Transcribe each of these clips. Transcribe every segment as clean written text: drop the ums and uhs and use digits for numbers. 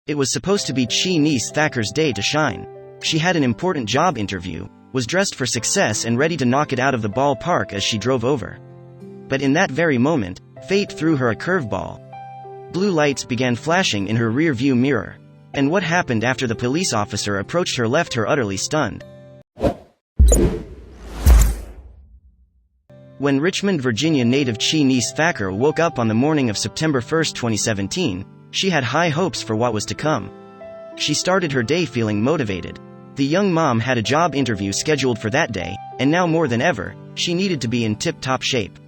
It was supposed to be Chy-Niece Thacker's day to shine. She had an important job interview, was dressed for success and ready to knock it out of the ballpark as she drove over. But in that very moment, fate threw her a curveball. Blue lights began flashing in her rear-view mirror. And what happened after the police officer approached her left her utterly stunned. When Richmond, Virginia native Chy-Niece Thacker woke up on the morning of September 1, 2017, she had high hopes for what was to come. She started her day feeling motivated. The young mom had a job interview scheduled for that day, and now more than ever, she needed to be in tip-top shape.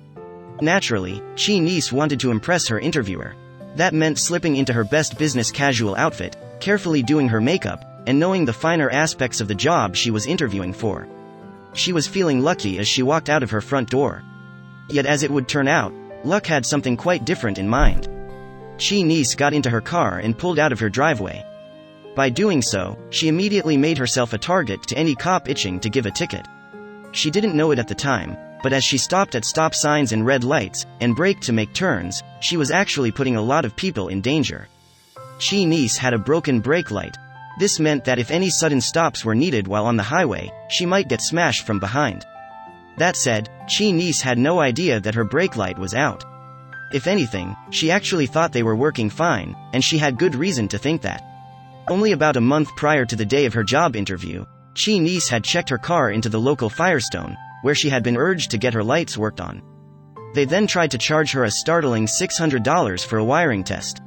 Naturally, Chy-Niece wanted to impress her interviewer. That meant slipping into her best business casual outfit, carefully doing her makeup, and knowing the finer aspects of the job she was interviewing for. She was feeling lucky as she walked out of her front door. Yet as it would turn out, luck had something quite different in mind. Chy-Niece got into her car and pulled out of her driveway. By doing so, she immediately made herself a target to any cop itching to give a ticket. She didn't know it at the time, but as she stopped at stop signs and red lights, and braked to make turns, she was actually putting a lot of people in danger. Chy-Niece had a broken brake light. This meant that if any sudden stops were needed while on the highway, she might get smashed from behind. That said, Chy-Niece had no idea that her brake light was out. If anything, she actually thought they were working fine, and she had good reason to think that. Only about a month prior to the day of her job interview, Chy-Niece had checked her car into the local Firestone, where she had been urged to get her lights worked on. They then tried to charge her a startling $600 for a wiring test.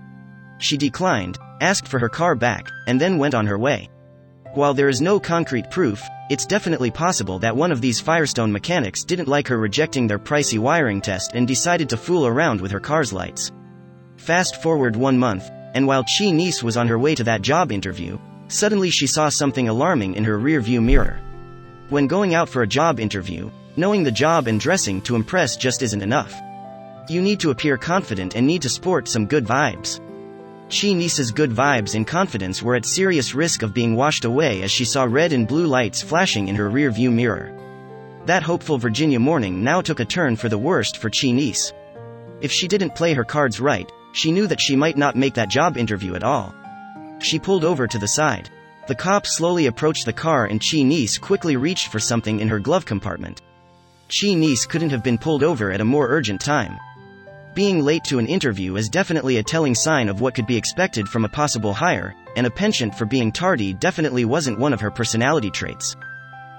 She declined, asked for her car back, and then went on her way. While there is no concrete proof, it's definitely possible that one of these Firestone mechanics didn't like her rejecting their pricey wiring test and decided to fool around with her car's lights. Fast forward 1 month, and while Chy-Niece was on her way to that job interview, suddenly she saw something alarming in her rear-view mirror. When going out for a job interview, knowing the job and dressing to impress just isn't enough. You need to appear confident and need to sport some good vibes. Chy-Niece's good vibes and confidence were at serious risk of being washed away as she saw red and blue lights flashing in her rear-view mirror. That hopeful Virginia morning now took a turn for the worst for Chy-Niece. If she didn't play her cards right, she knew that she might not make that job interview at all. She pulled over to the side. The cop slowly approached the car and Chy-Niece quickly reached for something in her glove compartment. Chy-Niece couldn't have been pulled over at a more urgent time. Being late to an interview is definitely a telling sign of what could be expected from a possible hire, and a penchant for being tardy definitely wasn't one of her personality traits.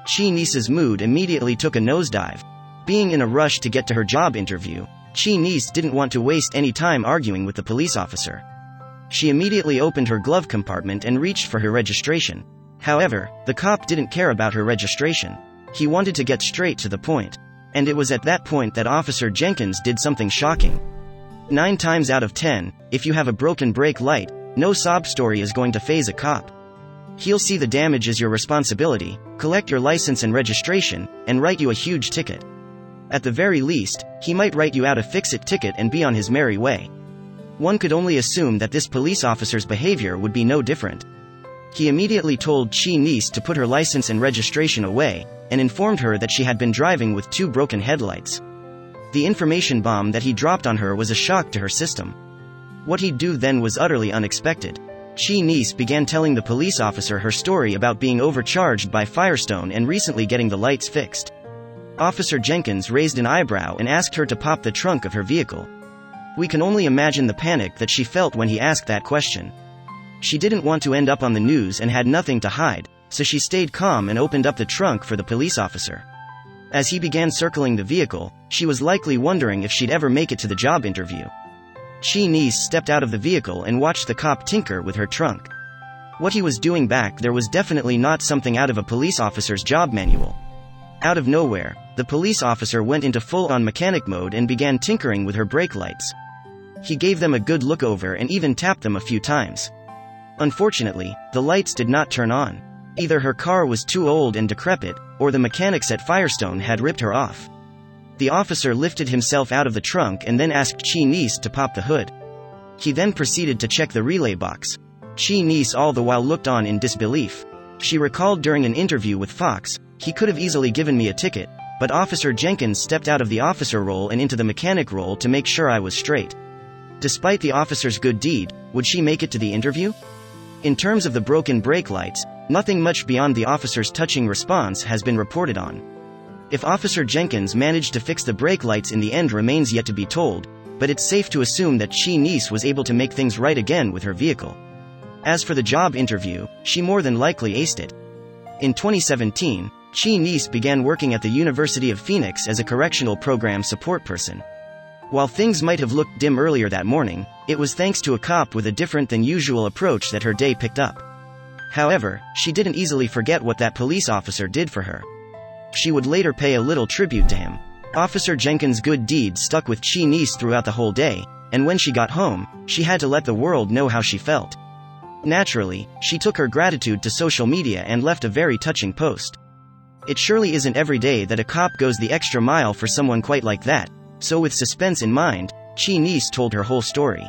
Chy-Niece's mood immediately took a nosedive. Being in a rush to get to her job interview, Chy-Niece didn't want to waste any time arguing with the police officer. She immediately opened her glove compartment and reached for her registration. However, the cop didn't care about her registration. He wanted to get straight to the point. And it was at that point that Officer Jenkins did something shocking. 9 times out of 10, if you have a broken brake light, no sob story is going to faze a cop. He'll see the damage as your responsibility, collect your license and registration, and write you a huge ticket. At the very least, he might write you out a fix-it ticket and be on his merry way. One could only assume that this police officer's behavior would be no different. He immediately told Chy-Niece to put her license and registration away, and informed her that she had been driving with 2 broken headlights. The information bomb that he dropped on her was a shock to her system. What he'd do then was utterly unexpected. Chy-Niece began telling the police officer her story about being overcharged by Firestone and recently getting the lights fixed. Officer Jenkins raised an eyebrow and asked her to pop the trunk of her vehicle. We can only imagine the panic that she felt when he asked that question. She didn't want to end up on the news and had nothing to hide, so she stayed calm and opened up the trunk for the police officer. As he began circling the vehicle, she was likely wondering if she'd ever make it to the job interview. Chy-Niece stepped out of the vehicle and watched the cop tinker with her trunk. What he was doing back there was definitely not something out of a police officer's job manual. Out of nowhere, the police officer went into full-on mechanic mode and began tinkering with her brake lights. He gave them a good look over and even tapped them a few times. Unfortunately, the lights did not turn on. Either her car was too old and decrepit, or the mechanics at Firestone had ripped her off. The officer lifted himself out of the trunk and then asked Chy-Niece to pop the hood. He then proceeded to check the relay box. Chy-Niece all the while looked on in disbelief. She recalled during an interview with Fox, "He could have easily given me a ticket, but Officer Jenkins stepped out of the officer role and into the mechanic role to make sure I was straight." Despite the officer's good deed, would she make it to the interview? In terms of the broken brake lights, nothing much beyond the officer's touching response has been reported on. If Officer Jenkins managed to fix the brake lights in the end remains yet to be told, but it's safe to assume that Chy-Niece was able to make things right again with her vehicle. As for the job interview, she more than likely aced it. In 2017, Chy-Niece began working at the University of Phoenix as a correctional program support person. While things might have looked dim earlier that morning, it was thanks to a cop with a different than usual approach that her day picked up. However, she didn't easily forget what that police officer did for her. She would later pay a little tribute to him. Officer Jenkins' good deeds stuck with Chy-Niece throughout the whole day, and when she got home, she had to let the world know how she felt. Naturally, she took her gratitude to social media and left a very touching post. It surely isn't every day that a cop goes the extra mile for someone quite like that, so with suspense in mind, Chy-Niece told her whole story.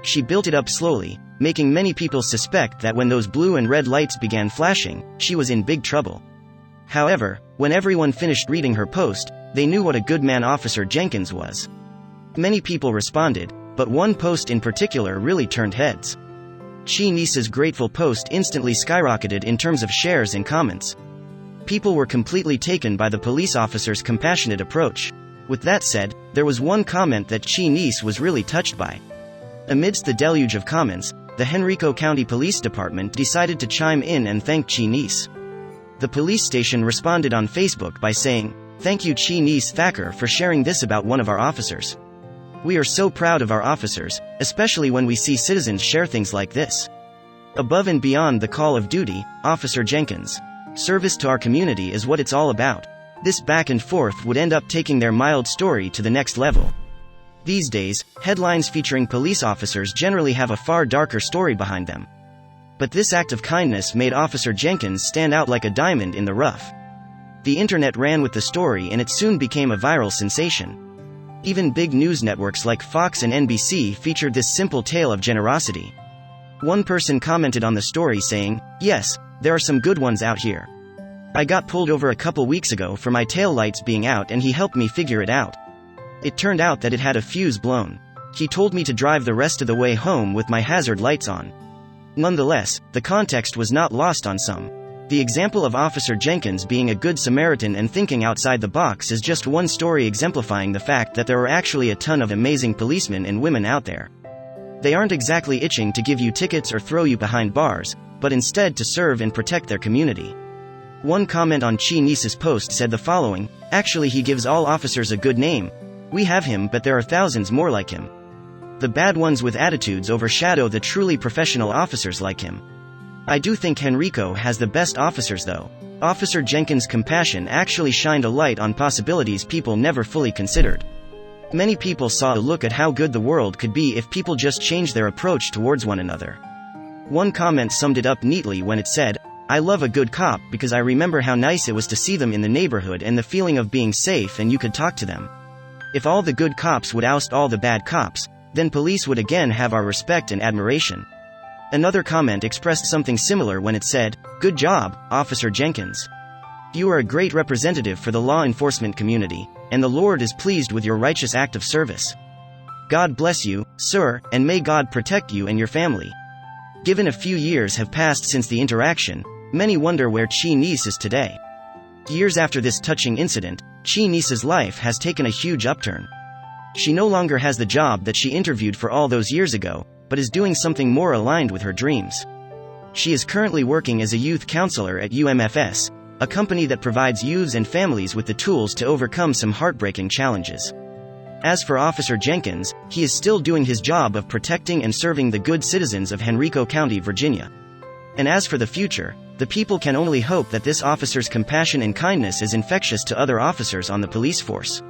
She built it up slowly, making many people suspect that when those blue and red lights began flashing, she was in big trouble. However, when everyone finished reading her post, they knew what a good man Officer Jenkins was. Many people responded, but one post in particular really turned heads. Chy-Niece's grateful post instantly skyrocketed in terms of shares and comments. People were completely taken by the police officer's compassionate approach. With that said, there was one comment that Chy-Niece was really touched by. Amidst the deluge of comments, the Henrico County Police Department decided to chime in and thank Chy-Niece. The police station responded on Facebook by saying, "Thank you Chy-Niece Thacker for sharing this about one of our officers. We are so proud of our officers, especially when we see citizens share things like this. Above and beyond the call of duty, Officer Jenkins. Service to our community is what it's all about." This back and forth would end up taking their mild story to the next level. These days, headlines featuring police officers generally have a far darker story behind them. But this act of kindness made Officer Jenkins stand out like a diamond in the rough. The internet ran with the story and it soon became a viral sensation. Even big news networks like Fox and NBC featured this simple tale of generosity. One person commented on the story saying, "Yes, there are some good ones out here. I got pulled over a couple weeks ago for my tail lights being out and he helped me figure it out. It turned out that it had a fuse blown. He told me to drive the rest of the way home with my hazard lights on." Nonetheless, the context was not lost on some. The example of Officer Jenkins being a good Samaritan and thinking outside the box is just one story exemplifying the fact that there are actually a ton of amazing policemen and women out there. They aren't exactly itching to give you tickets or throw you behind bars, but instead to serve and protect their community. One comment on Chy-Niece's post said the following, "Actually he gives all officers a good name. We have him but there are thousands more like him. The bad ones with attitudes overshadow the truly professional officers like him. I do think Henrico has the best officers though." Officer Jenkins' compassion actually shined a light on possibilities people never fully considered. Many people saw a look at how good the world could be if people just changed their approach towards one another. One comment summed it up neatly when it said, "I love a good cop because I remember how nice it was to see them in the neighborhood and the feeling of being safe and you could talk to them. If all the good cops would oust all the bad cops, then police would again have our respect and admiration." Another comment expressed something similar when it said, "Good job, Officer Jenkins. You are a great representative for the law enforcement community, and the Lord is pleased with your righteous act of service. God bless you, sir, and may God protect you and your family." Given a few years have passed since the interaction, many wonder where Chy-Niece is today. Years after this touching incident, Chy-Niece's life has taken a huge upturn. She no longer has the job that she interviewed for all those years ago, but is doing something more aligned with her dreams. She is currently working as a youth counselor at UMFS, a company that provides youths and families with the tools to overcome some heartbreaking challenges. As for Officer Jenkins, he is still doing his job of protecting and serving the good citizens of Henrico County, Virginia. And as for the future, the people can only hope that this officer's compassion and kindness is infectious to other officers on the police force.